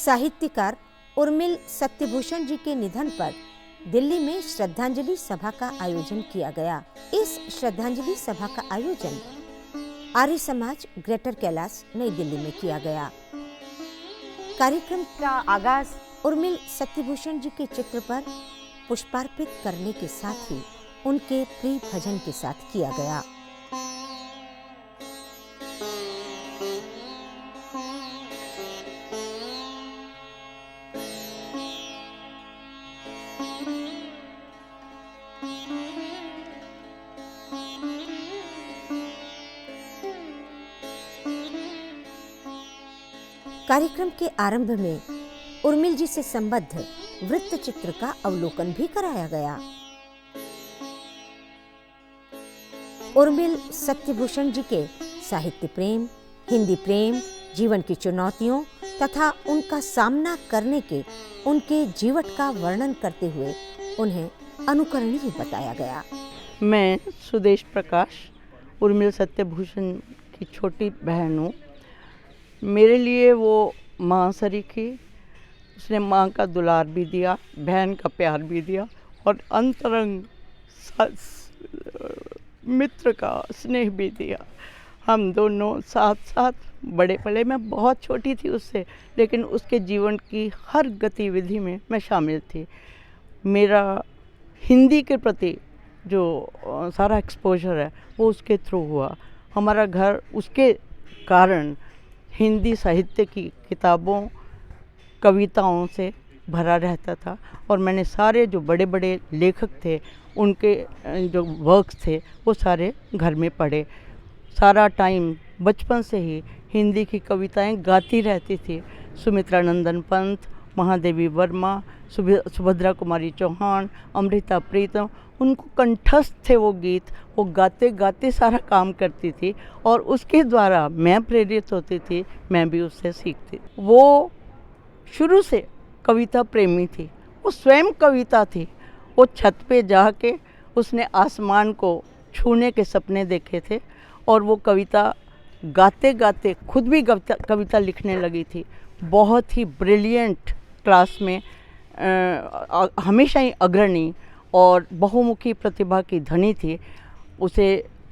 साहित्यकार उर्मिल सत्यभूषण जी के निधन पर दिल्ली में श्रद्धांजलि सभा का आयोजन किया गया। इस श्रद्धांजलि सभा का आयोजन आर्य समाज ग्रेटर कैलाश नई दिल्ली में किया गया। कार्यक्रम का आगाज उर्मिल सत्यभूषण जी के चित्र पर पुष्पार्पित करने के साथ ही उनके प्रिय भजन के साथ किया गया। कार्यक्रम के आरंभ में उर्मिल जी से संबद्ध वृत्त चित्र का अवलोकन भी कराया गया। उर्मिल सत्यभूषण जी के साहित्य प्रेम, हिंदी प्रेम, जीवन की चुनौतियों तथा उनका सामना करने के उनके जीवट का वर्णन करते हुए उन्हें अनुकरणीय बताया गया। मैं सुदेश प्रकाश उर्मिल सत्यभूषण की छोटी बहन हूँ। मेरे लिए वो माँ सरीखी, उसने माँ का दुलार भी दिया, बहन का प्यार भी दिया और अंतरंग मित्र का स्नेह भी दिया। हम दोनों साथ साथ बड़े पले। मैं बहुत छोटी थी उससे, लेकिन उसके जीवन की हर गतिविधि में मैं शामिल थी। मेरा हिंदी के प्रति जो सारा एक्सपोजर है वो उसके थ्रू हुआ। हमारा घर उसके कारण हिंदी साहित्य की किताबों, कविताओं से भरा रहता था और मैंने सारे जो बड़े बड़े लेखक थे उनके जो वर्क्स थे वो सारे घर में पढ़े। सारा टाइम बचपन से ही हिंदी की कविताएं गाती रहती थी। सुमित्रा नंदन पंत, महादेवी वर्मा, सुभद्रा कुमारी चौहान, अमृता प्रीतम, उनको कंठस्थ थे वो गीत। वो गाते गाते सारा काम करती थी और उसके द्वारा मैं प्रेरित होती थी, मैं भी उससे सीखती। वो शुरू से कविता प्रेमी थी, वो स्वयं कविता थी। वो छत पे जाके उसने आसमान को छूने के सपने देखे थे और वो कविता गाते गाते खुद भी कविता लिखने लगी थी। बहुत ही ब्रिलियंट क्लास में हमेशा ही अग्रणी और बहुमुखी प्रतिभा की धनी थी। उसे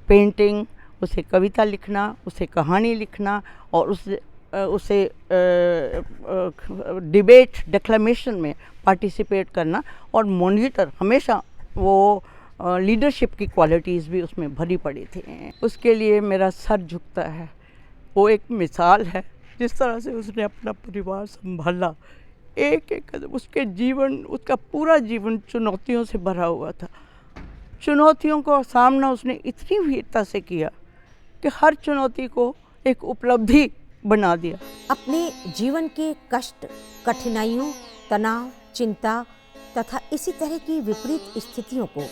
पेंटिंग, उसे कविता लिखना, उसे कहानी लिखना और उसे डिबेट डिक्लेमेशन में पार्टिसिपेट करना और मॉनिटर, हमेशा वो लीडरशिप की क्वालिटीज़ भी उसमें भरी पड़ी थी। उसके लिए मेरा सर झुकता है। वो एक मिसाल है जिस तरह से उसने अपना परिवार संभाला। एक एक कदम उसके जीवन, उसका पूरा जीवन चुनौतियों से भरा हुआ था। चुनौतियों का सामना उसने इतनी वीरता से किया कि हर चुनौती को एक उपलब्धि बना दिया। अपने जीवन के कष्ट, कठिनाइयों, तनाव, चिंता तथा इसी तरह की विपरीत स्थितियों को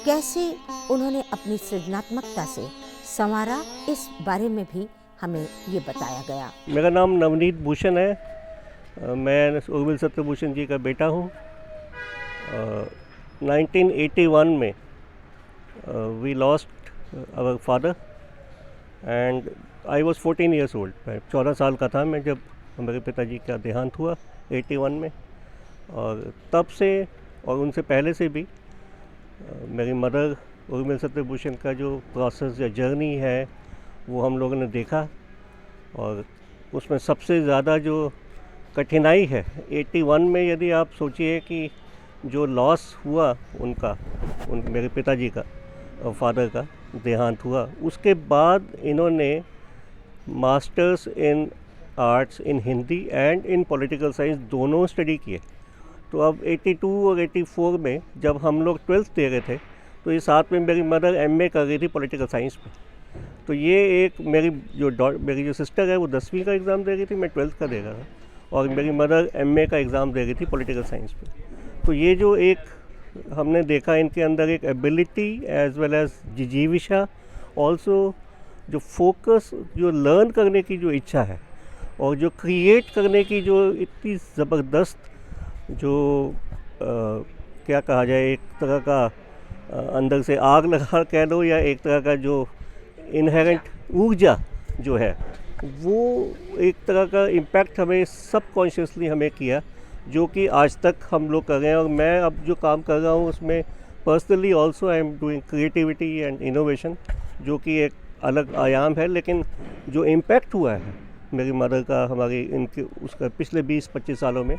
कैसे उन्होंने अपनी सृजनात्मकता से संवारा, इस बारे में भी हमें ये बताया गया। मेरा नाम नवनीत भूषण है। मैं उर्मिल सत्यभूषण जी का बेटा हूँ। 1981 में we lost our father and I was 14 years old. मैं 14 साल का था मैं जब मेरे पिताजी का देहांत हुआ 81 में। और तब से और उनसे पहले से भी मेरी मदर उर्मिल सत्यभूषण का जो प्रोसेस या जर्नी है वो हम लोगों ने देखा। और उसमें सबसे ज़्यादा जो कठिनाई है 81 में, यदि आप सोचिए कि जो लॉस हुआ उनका, मेरे पिताजी का और फादर का देहांत हुआ, उसके बाद इन्होंने masters in arts in Hindi and in political science दोनों स्टडी किए। तो अब 82 और 84 में जब हम लोग 12th दे रहे थे तो ये साथ में मेरी मदर MA कर रही थी पॉलिटिकल साइंस में। तो ये एक मेरी जो सिस्टर है वो 10वीं का एग्ज़ाम दे रही थी, मैं 12th का दे रहा था और मेरी मदर MA का एग्ज़ाम दे रही थी पॉलिटिकल साइंस में। तो ये जो एक हमने देखा इनके अंदर एक एबिलिटी एज वेल एज जिजीविशा, ऑल्सो जो फोकस, जो लर्न करने की जो इच्छा है और जो क्रिएट करने की जो इतनी ज़बरदस्त जो क्या कहा जाए, एक तरह का अंदर से आग लगा कह दो या एक तरह का जो इनहेरेंट ऊर्जा जो है वो एक तरह का इम्पैक्ट हमें सबकॉन्शियसली हमें किया, जो कि आज तक हम लोग कर रहे हैं। और मैं अब जो काम कर रहा हूँ उसमें personally also I am doing creativity and innovation, जो कि एक अलग आयाम है। लेकिन जो इम्पैक्ट हुआ है मेरी मदर का हमारी इनके उसका पिछले 20-25 सालों में।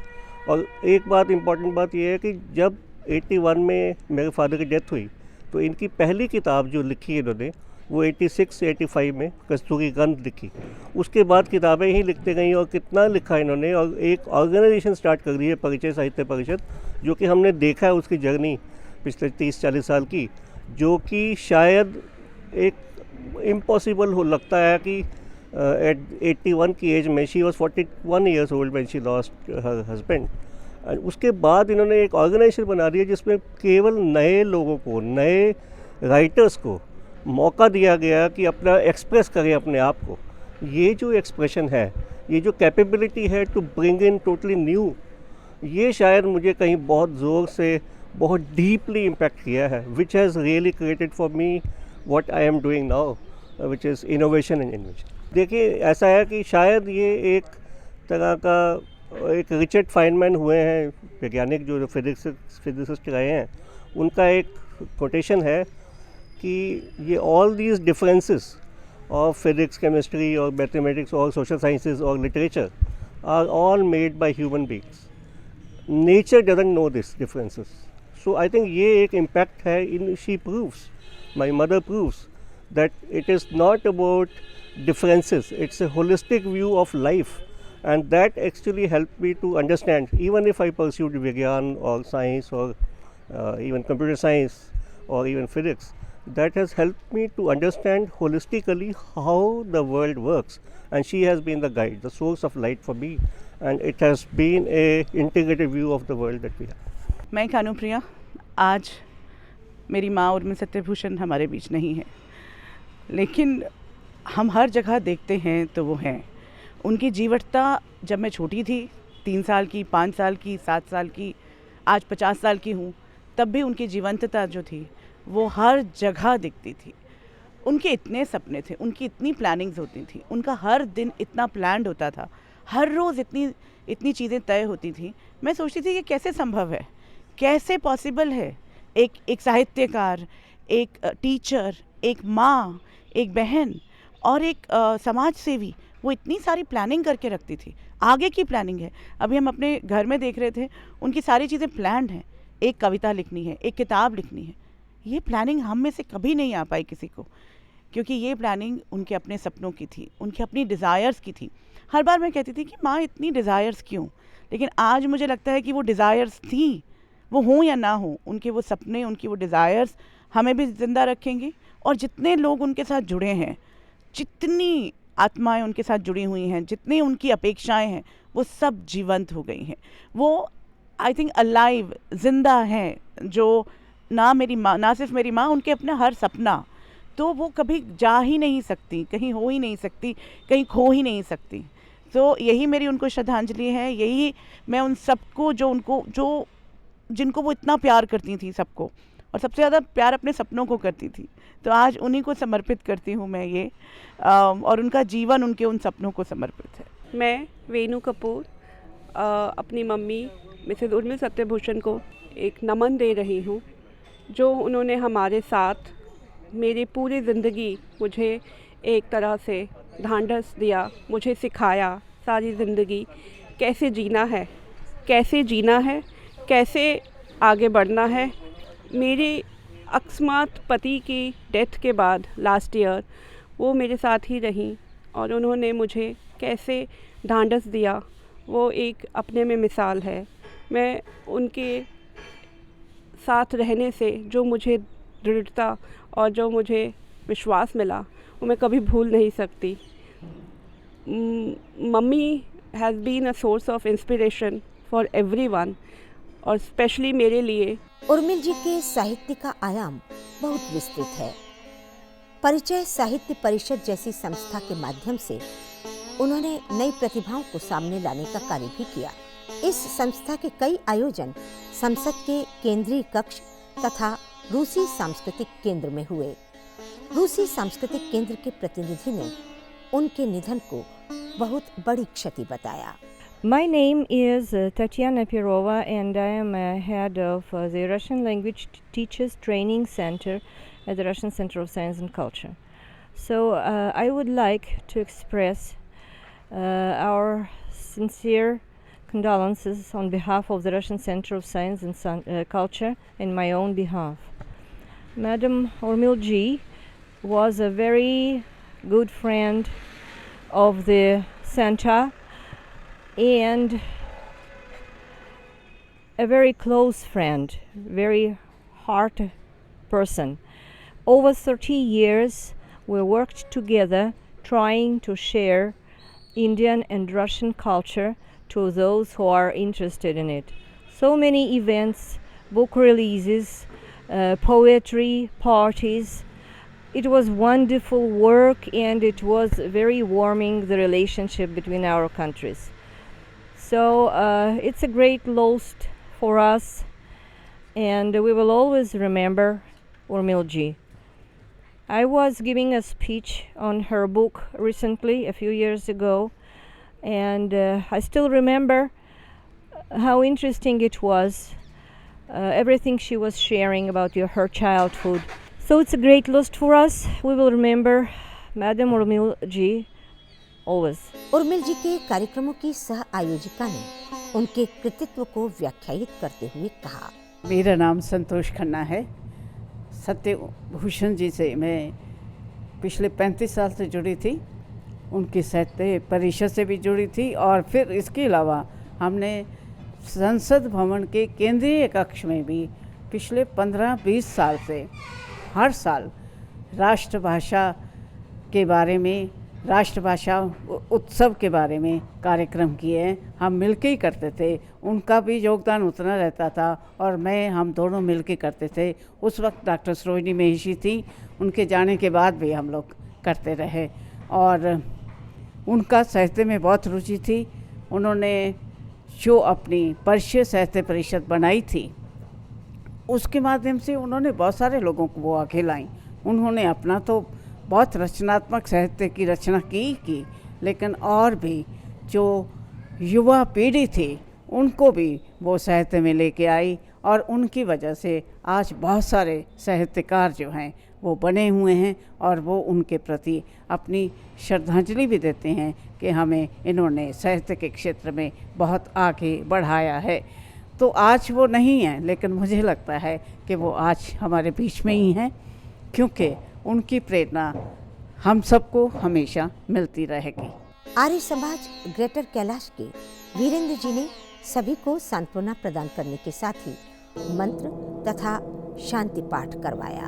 और एक बात इम्पॉर्टेंट बात यह है कि जब 81 में मेरे फादर की डेथ हुई तो इनकी पहली किताब जो लिखी इन्होंने वो 86-85 में कस्तूरी गंध लिखी। उसके बाद किताबें ही लिखते गई और कितना लिखा इन्होंने। और एक ऑर्गेनाइजेशन स्टार्ट कर दी है परिचय साहित्य परिषद, जो कि हमने देखा है उसकी जर्नी पिछले 30-40 साल की, जो कि शायद एक इम्पॉसिबल हो लगता है कि एट 81 की एज में, she was 41 years old when she lost her husband. उसके बाद इन्होंने एक ऑर्गेनाइजेशन बना दिया जिसमें केवल नए लोगों को, नए राइटर्स को मौका दिया गया कि अपना एक्सप्रेस करें अपने आप को। ये जो एक्सप्रेशन है, ये जो कैपेबिलिटी है to bring in totally new, ये शायद मुझे कहीं बहुत ज़ोर से, बहुत डीपली इम्पैक्ट किया है, which has really created for me what I am doing now, which is innovation and invention. देखिए, ऐसा है कि शायद ये एक तरह का एक रिचर्ड फाइनमैन हुए हैं वैज्ञानिक जो फिजिसिस्ट रहे हैं, उनका एक कोटेशन है कि ये all these differences of physics, chemistry और मैथमेटिक्स और सोशल साइंसेज और literature are all made by human beings. Nature doesn't know this differences. So I think ये एक इम्पैक्ट है in she proves, my mother proves that it is not about differences, it's a holistic view of life, and that actually helped me to understand, even if I pursued Vigyan or science or even computer science or even physics, that has helped me to understand holistically how the world works. And she has been the guide, the source of light for me, and it has been a integrated view of the world that we have. मैं कानुप्रिया, आज मेरी माँ उर्मिल सत्यभूषण हमारे बीच नहीं है, लेकिन हम हर जगह देखते हैं तो वो हैं। उनकी जीवटता जब मैं छोटी थी, 3 साल की, 5 साल की, 7 साल की, आज 50 साल की हूँ, तब भी उनकी जीवंतता जो थी वो हर जगह दिखती थी। उनके इतने सपने थे, उनकी इतनी प्लानिंग्स होती थी, उनका हर दिन इतना प्लान्ड होता था, हर रोज़ इतनी चीज़ें तय होती थी। मैं सोचती थी कि कैसे संभव है, कैसे पॉसिबल है। एक साहित्यकार, एक टीचर, एक माँ, एक बहन और एक समाज सेवी, वो इतनी सारी प्लानिंग करके रखती थी। आगे की प्लानिंग है। अभी हम अपने घर में देख रहे थे, उनकी सारी चीज़ें प्लान्ड हैं। एक कविता लिखनी है, एक किताब लिखनी है, ये प्लानिंग हम में से कभी नहीं आ पाई किसी को, क्योंकि ये प्लानिंग उनके अपने सपनों की थी, उनकी अपनी डिज़ायर्स की थी। हर बार मैं कहती थी कि माँ इतनी डिज़ायर्स क्यों, लेकिन आज मुझे लगता है कि वो डिज़ायर्स थी, वो हों या ना हो, उनके वो सपने, उनकी वो डिज़ायर्स हमें भी ज़िंदा रखेंगे। और जितने लोग उनके साथ जुड़े हैं, जितनी आत्माएं उनके साथ जुड़ी हुई हैं, जितनी उनकी अपेक्षाएं हैं, वो सब जीवंत हो गई हैं। वो आई थिंक अलाइव, ज़िंदा हैं, जो ना मेरी माँ, ना सिर्फ मेरी माँ, उनके अपना हर सपना, तो वो कभी जा ही नहीं सकती, कहीं हो ही नहीं सकती, कहीं खो ही नहीं सकती। तो यही मेरी उनको श्रद्धांजलि है। यही मैं उन सबको जिनको वो इतना प्यार करती थी, सबको, और सबसे ज़्यादा प्यार अपने सपनों को करती थी, तो आज उन्हीं को समर्पित करती हूँ मैं ये, और उनका जीवन उनके उन सपनों को समर्पित है। मैं वेणु कपूर अपनी मम्मी मिसेस उर्मिल सत्यभूषण को एक नमन दे रही हूँ, जो उन्होंने हमारे साथ मेरी पूरी ज़िंदगी मुझे एक तरह से ढांढस दिया, मुझे सिखाया सारी ज़िंदगी कैसे जीना है, कैसे आगे बढ़ना है। मेरे अकस्मात पति की डेथ के बाद लास्ट ईयर वो मेरे साथ ही रहीं, और उन्होंने मुझे कैसे ढांढस दिया, वो एक अपने में मिसाल है। मैं उनके साथ रहने से जो मुझे दृढ़ता और जो मुझे विश्वास मिला, वो मैं कभी भूल नहीं सकती। Mummy has been a source of inspiration for everyone, और स्पेशली मेरे लिए। उर्मिल जी के साहित्य का आयाम बहुत विस्तृत है। परिचय साहित्य परिषद जैसी संस्था के माध्यम से उन्होंने नई प्रतिभाओं को सामने लाने का कार्य भी किया। इस संस्था के कई आयोजन संसद के केंद्रीय कक्ष तथा रूसी सांस्कृतिक केंद्र में हुए। रूसी सांस्कृतिक केंद्र के प्रतिनिधि ने उनके निधन को बहुत बड़ी क्षति बताया। My name is Tatiana Perova, and I am head of the Russian Language Teachers Training Center at the Russian Center of Science and Culture. So I would like to express our sincere condolences on behalf of the Russian Center of Science and Culture and my own behalf. Madam Urmilji was a very good friend of the center and a very close friend, very heart person. Over 30 years we worked together trying to share Indian and Russian culture to those who are interested in it. So many events, book releases, poetry, parties. It was wonderful work, and it was very warming, the relationship between our countries. So it's a great loss for us, and we will always remember Urmilji. I was giving a speech on her book recently, a few years ago, and I still remember how interesting it was, everything she was sharing about her childhood. So it's a great loss for us. We will remember Madam Urmilji always. Urmil जी के कार्यक्रमों की सह आयोजिका ने उनके कृतित्व को व्याख्यायित करते हुए कहा, मेरा नाम संतोष खन्ना है। सत्यभूषण जी से मैं पिछले 35 साल से जुड़ी थी, उनकी साहित्य परिषद से भी जुड़ी थी, और फिर इसके अलावा हमने संसद भवन के केंद्रीय कक्ष में भी पिछले 15-20 साल से हर साल राष्ट्रभाषा के बारे में, राष्ट्रभाषा उत्सव के बारे में कार्यक्रम किए हैं। हम मिलके ही करते थे, उनका भी योगदान उतना रहता था और हम दोनों मिलके करते थे। उस वक्त डॉक्टर सरोजिनी महिषी थी, उनके जाने के बाद भी हम लोग करते रहे, और उनका साहित्य में बहुत रुचि थी। उन्होंने जो अपनी पर्षीय साहित्य परिषद बनाई थी, उसके माध्यम से उन्होंने बहुत सारे लोगों को वो आगे लाई। उन्होंने अपना तो बहुत रचनात्मक साहित्य की रचना की, लेकिन और भी जो युवा पीढ़ी थी उनको भी वो साहित्य में लेके आई, और उनकी वजह से आज बहुत सारे साहित्यकार जो हैं वो बने हुए हैं, और वो उनके प्रति अपनी श्रद्धांजलि भी देते हैं कि हमें इन्होंने साहित्य के क्षेत्र में बहुत आगे बढ़ाया है। तो आज वो नहीं हैं, लेकिन मुझे लगता है कि वो आज हमारे बीच में ही हैं, क्योंकि उनकी प्रेरणा हम सबको हमेशा मिलती रहेगी। आर्य समाज ग्रेटर कैलाश के वीरेंद्र जी ने सभी को सांत्वना प्रदान करने के साथ ही मंत्र तथा शांति पाठ करवाया।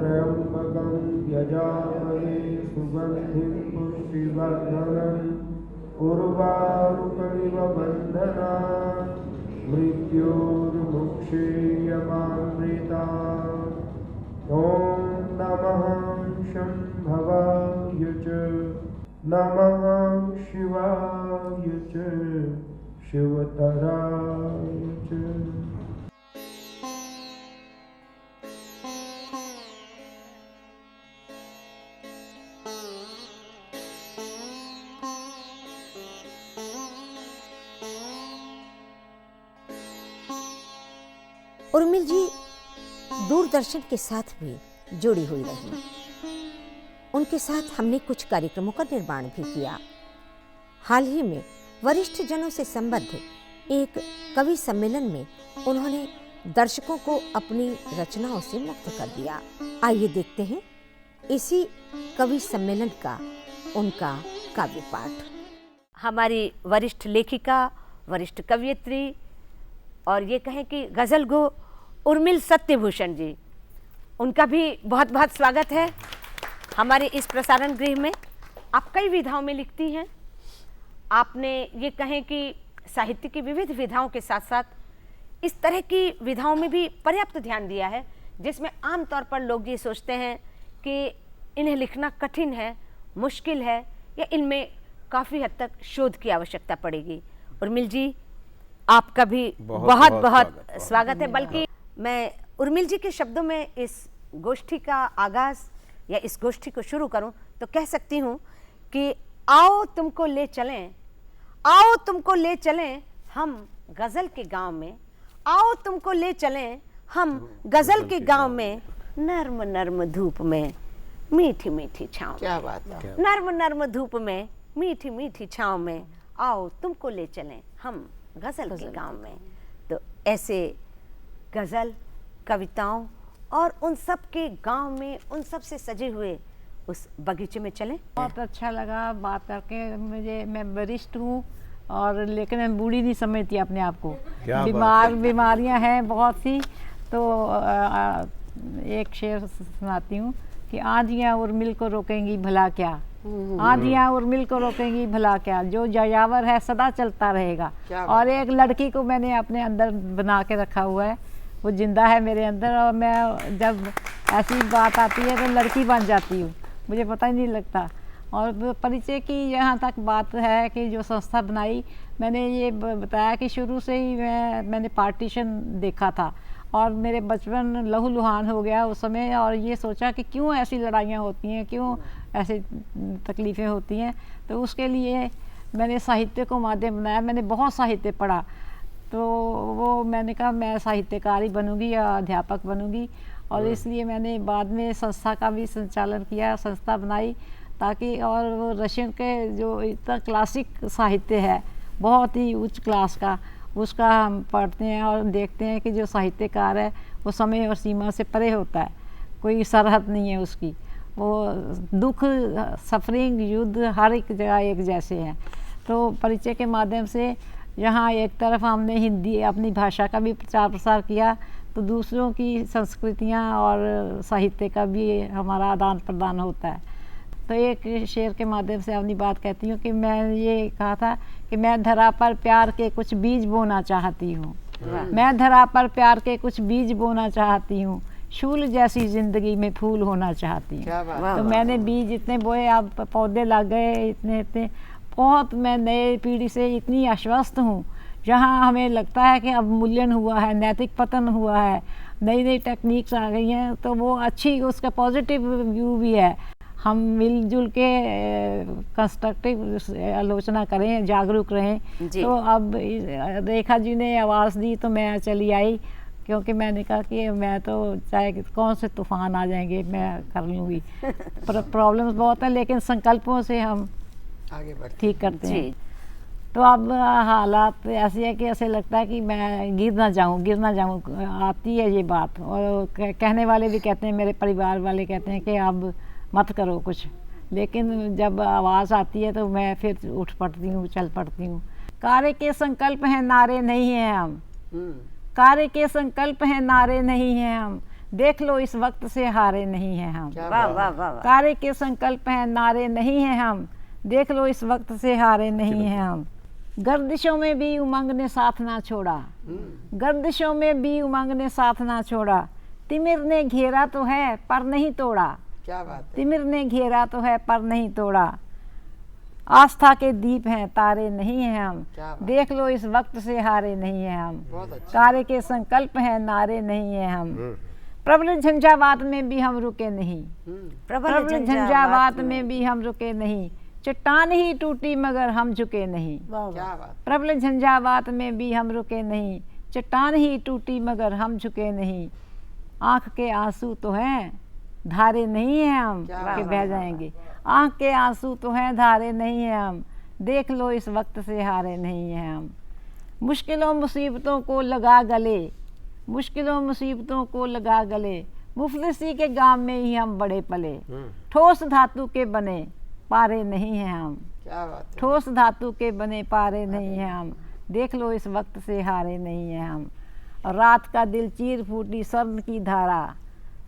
त्र्यंबकं यजामहे सुगंधिं पुष्टिवर्धनम् उर्वारुकमिव बन्धनात् मृत्योर्मुक्षीयमामृतात्। ॐ नमः शम्भवाय च नमः शिवाय च शिवतराय च। उर्मिल जी दूरदर्शन के साथ भी जुड़ी हुई रही। उनके साथ हमने कुछ कार्यक्रमों का निर्माण भी किया। हाल ही में वरिष्ठ जनों से संबद्ध एक कवि सम्मेलन में उन्होंने दर्शकों को अपनी रचनाओं से मुक्त कर दिया। आइए देखते हैं इसी कवि सम्मेलन का उनका काव्य पाठ। हमारी वरिष्ठ लेखिका, वरिष्ठ कवयित्री और ये कहें कि गज़ल गो उर्मिल सत्यभूषण जी, उनका भी बहुत बहुत स्वागत है हमारे इस प्रसारण गृह में। आप कई विधाओं में लिखती हैं। आपने ये कहें कि साहित्य की विविध विधाओं के साथ साथ इस तरह की विधाओं में भी पर्याप्त ध्यान दिया है जिसमें आमतौर पर लोग ये सोचते हैं कि इन्हें लिखना कठिन है, मुश्किल है, या इनमें काफ़ी हद तक शोध की आवश्यकता पड़ेगी। उर्मिल जी, आपका भी बहुत बहुत स्वागत है। बल्कि मैं उर्मिल जी के शब्दों में इस गोष्ठी का आगाज़ या इस गोष्ठी को शुरू करूं तो कह सकती हूं कि आओ तुमको ले चलें, आओ तुमको ले चलें हम गज़ल के गांव में, आओ तुमको ले चलें हम गज़ल के गांव में, नर्म नर्म धूप में मीठी मीठी छाँव। क्या बात है। नर्म नर्म धूप में मीठी मीठी छाँव में, आओ तुमको ले चलें हम गज़ल के गांव में। तो ऐसे गज़ल, कविताओं और उन सब के गांव में, उन सब से सजे हुए उस बगीचे में चलें। बहुत अच्छा लगा बात करके। मैं वरिष्ठ हूँ और लेकिन मैं बूढ़ी नहीं समझती अपने आप को। बीमारियाँ हैं बहुत सी। तो एक शेर सुनाती हूँ कि आंधियाँ उर्मिल को रोकेंगी भला क्या, आंधियाँ उर्मिल को रोकेंगी भला क्या, जो जयावर है सदा चलता रहेगा। और एक लड़की को मैंने अपने अंदर बना के रखा हुआ है, वो जिंदा है मेरे अंदर, और मैं जब ऐसी बात आती है तो लड़की बन जाती हूँ, मुझे पता ही नहीं लगता। और परिचय की यहाँ तक बात है कि जो संस्था बनाई, मैंने ये बताया कि शुरू से ही मैंने पार्टीशन देखा था और मेरे बचपन लहूलुहान हो गया उस समय, और ये सोचा कि क्यों ऐसी लड़ाइयाँ होती हैं, क्यों ऐसी तकलीफ़ें होती हैं। तो उसके लिए मैंने साहित्य को माध्यम बनाया। मैंने बहुत साहित्य पढ़ा, तो वो मैंने कहा मैं साहित्यकार ही बनूँगी या अध्यापक बनूँगी, और इसलिए मैंने बाद में संस्था का भी संचालन किया, संस्था बनाई ताकि, और वो रशियन के जो इतना क्लासिक साहित्य है बहुत ही उच्च क्लास का, उसका हम पढ़ते हैं और देखते हैं कि जो साहित्यकार है वो समय और सीमा से परे होता है, कोई सरहद नहीं है उसकी। वो दुख, सफरिंग, युद्ध हर एक जगह एक जैसे हैं। तो परिचय के माध्यम से यहाँ एक तरफ हमने हिंदी अपनी भाषा का भी प्रचार प्रसार किया, तो दूसरों की संस्कृतियाँ और साहित्य का भी हमारा आदान प्रदान होता है। तो एक शेर के माध्यम से अपनी बात कहती हूँ कि मैं ये कहा था कि मैं धरा पर प्यार के कुछ बीज बोना चाहती हूँ, मैं धरा पर प्यार के कुछ बीज बोना चाहती हूँ, शूल जैसी ज़िंदगी में फूल होना चाहती हूँ। तो मैंने बीज इतने बोए, अब पौधे लग गए इतने इतने। बहुत मैं नए पीढ़ी से इतनी आश्वस्त हूँ, जहाँ हमें लगता है कि अब मूल्यन हुआ है, नैतिक पतन हुआ है, नई नई टेक्निक्स आ गई हैं, तो वो अच्छी, उसका पॉजिटिव व्यू भी है। हम मिलजुल के कंस्ट्रक्टिव आलोचना करें, जागरूक रहें। तो अब रेखा जी ने आवाज़ दी तो मैं चली आई, क्योंकि मैंने कहा कि मैं तो चाहे कौन से तूफान आ जाएंगे मैं कर लूँगी। प्रॉब्लम्स बहुत हैं, लेकिन संकल्पों से हम आगे बढ़ते ठीक करते हैं। तो अब हालात ऐसे है कि ऐसे लगता है कि मैं गिर ना जाऊँ, आती है ये बात। और कहने वाले भी कहते हैं, मेरे परिवार वाले कहते हैं कि अब मत करो कुछ, लेकिन जब आवाज़ आती है तो मैं फिर उठ पड़ती हूँ, चल पड़ती हूँ। कार्य के संकल्प हैं, नारे नहीं हैं हम, कार्य के संकल्प हैं, नारे नहीं हैं हम, देख लो इस वक्त से हारे नहीं हैं हम। कार्य के संकल्प हैं, नारे नहीं हैं हम, देख लो इस वक्त से हारे नहीं हैं हम। गर्दिशों में भी उमंग ने साथ ना छोड़ा, गर्दिशों में भी उमंग ने साथ ना छोड़ा, तिमिर ने घेरा तो है पर नहीं तोड़ा, क्या बात है। तिमिर ने घेरा तो है पर नहीं तोड़ा, आस्था के दीप हैं, तारे नहीं हैं हम, देख लो इस वक्त से हारे नहीं हैं हम। कार्य के संकल्प हैं, नारे नहीं हैं हम, प्रबल झंझावात में भी हम रुके नहीं, प्रबल झंझावात में भी हम रुके नहीं, चट्टान ही टूटी मगर हम झुके नहीं, प्रबल झंझावात में भी हम रुके नहीं, चट्टान ही टूटी मगर हम झुके नहीं। आँख के आंसू तो हैं, धारे नहीं हैं हम कि बह जाएंगे, आँख के आंसू तो हैं, धारे नहीं हैं हम, देख लो इस वक्त से हारे नहीं हैं हम। मुश्किलों मुसीबतों को लगा गले, मुश्किलों मुसीबतों को लगा गले, मुफलिसी के गांव में ही हम बड़े पले, ठोस धातु के बने पारे नहीं हैं हम, ठोस धातु के बने पारे नहीं हैं हम, देख लो इस वक्त से हारे नहीं हैं हम। रात का दिल चीर फूटी स्वर्ण की धारा,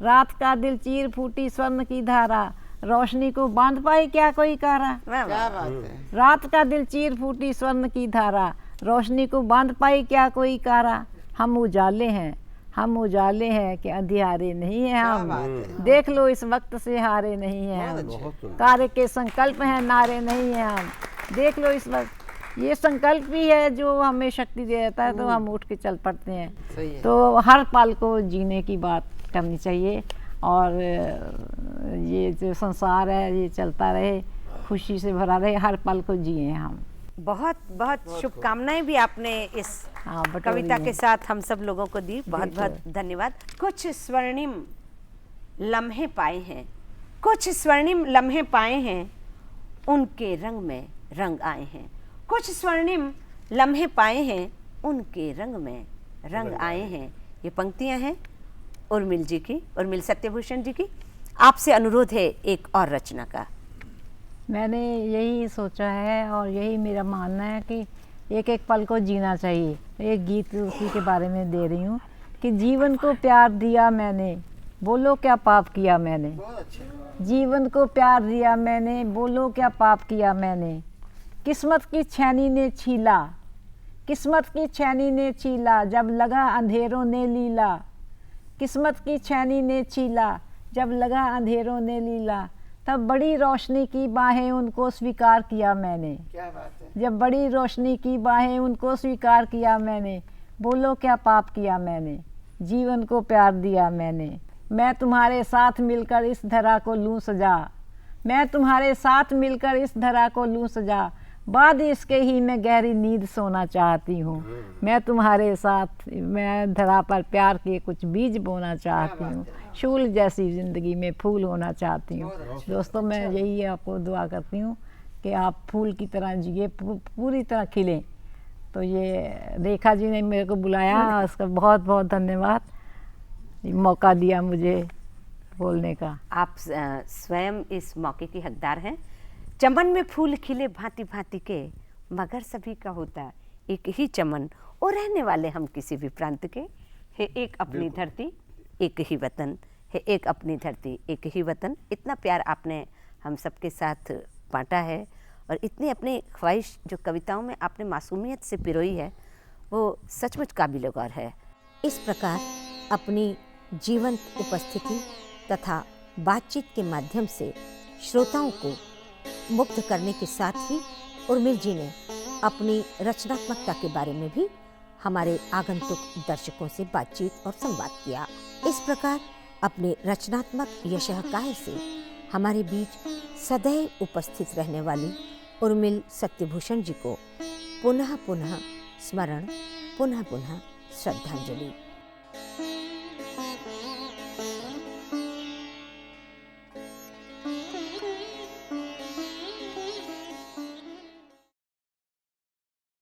रात का दिल चीर फूटी स्वर्ण की धारा, रोशनी को बांध पाई क्या कोई कारा। क्या बात है। रात का दिल चीर फूटी स्वर्ण की धारा, रोशनी को बांध पाई क्या कोई कारा। हम उजाले हैं, हम उजाले हैं कि अंधियारे नहीं है हम, देख लो इस वक्त से हारे नहीं है हम। कार्य के संकल्प हैं, नारे नहीं है हम, देख लो इस वक्त। ये संकल्प भी है जो हमें शक्ति दे देता है, तो हम उठ के चल पड़ते हैं। सही है। तो हर पल को जीने की बात करनी चाहिए, और ये जो संसार है ये चलता रहे, खुशी से भरा रहे, हर पल को जिए हम। बहुत बहुत शुभकामनाएं भी आपने इस हाँ, बटोरी कविता में। के साथ हम सब लोगों को दी। बहुत बहुत धन्यवाद। कुछ स्वर्णिम लम्हे पाए हैं, कुछ स्वर्णिम लम्हे पाए हैं, उनके रंग में रंग आए हैं। कुछ स्वर्णिम लम्हे पाए हैं, उनके रंग में रंग आए हैं। ये पंक्तियां हैं उर्मिल जी की, उर्मिल सत्यभूषण जी की। आपसे अनुरोध है एक और रचना का। मैंने यही सोचा है और यही मेरा मानना है कि एक एक पल को जीना चाहिए। एक गीत उसी के बारे में दे रही हूँ कि जीवन को प्यार दिया मैंने, बोलो क्या पाप किया मैंने। जीवन को प्यार दिया मैंने, बोलो क्या पाप किया मैंने। किस्मत की छैनी ने छीला, किस्मत की छैनी ने छीला, जब लगा अंधेरों ने लीला। किस्मत की छैनी ने छीला, जब लगा अंधेरों ने लीला। तब बड़ी रोशनी की बाहें उनको स्वीकार किया मैंने। क्या बात है। जब बड़ी रोशनी की बाहें उनको स्वीकार किया मैंने, बोलो क्या पाप किया मैंने। जीवन को प्यार दिया मैंने, मैं तुम्हारे साथ मिलकर इस धरा को लूँ सजा। मैं तुम्हारे साथ मिलकर इस धरा को लूँ सजा, बाद इसके ही मैं गहरी नींद सोना चाहती हूँ। मैं तुम्हारे साथ, मैं धरा पर प्यार के कुछ बीज बोना चाहती हूँ। शूल जैसी ज़िंदगी में फूल होना चाहती हूँ। दोस्तों, मैं यही आपको दुआ करती हूँ कि आप फूल की तरह जिए, पूरी तरह खिलें। तो ये रेखा जी ने मेरे को बुलाया, उसका बहुत बहुत धन्यवाद, मौका दिया मुझे बोलने का। आप स्वयं इस मौके की हकदार हैं। चमन में फूल खिले भांति भांति के, मगर सभी का होता एक ही चमन, और रहने वाले हम किसी भी प्रांत के। है एक अपनी धरती एक ही वतन, है एक अपनी धरती एक ही वतन। इतना प्यार आपने हम सबके साथ बांटा है, और इतनी अपनी ख्वाहिश जो कविताओं में आपने मासूमियत से पिरोई है, वो सचमुच काबिल गौर है। इस प्रकार अपनी जीवंत उपस्थिति तथा बातचीत के माध्यम से श्रोताओं को मुग्ध करने के साथ ही उर्मिल जी ने अपनी रचनात्मकता के बारे में भी हमारे आगंतुक दर्शकों से बातचीत और संवाद किया। इस प्रकार अपने रचनात्मक यशःकाय से हमारे बीच सदैव उपस्थित रहने वाली उर्मिल सत्यभूषण जी को पुनः पुनः स्मरण, पुनः पुनः श्रद्धांजलि।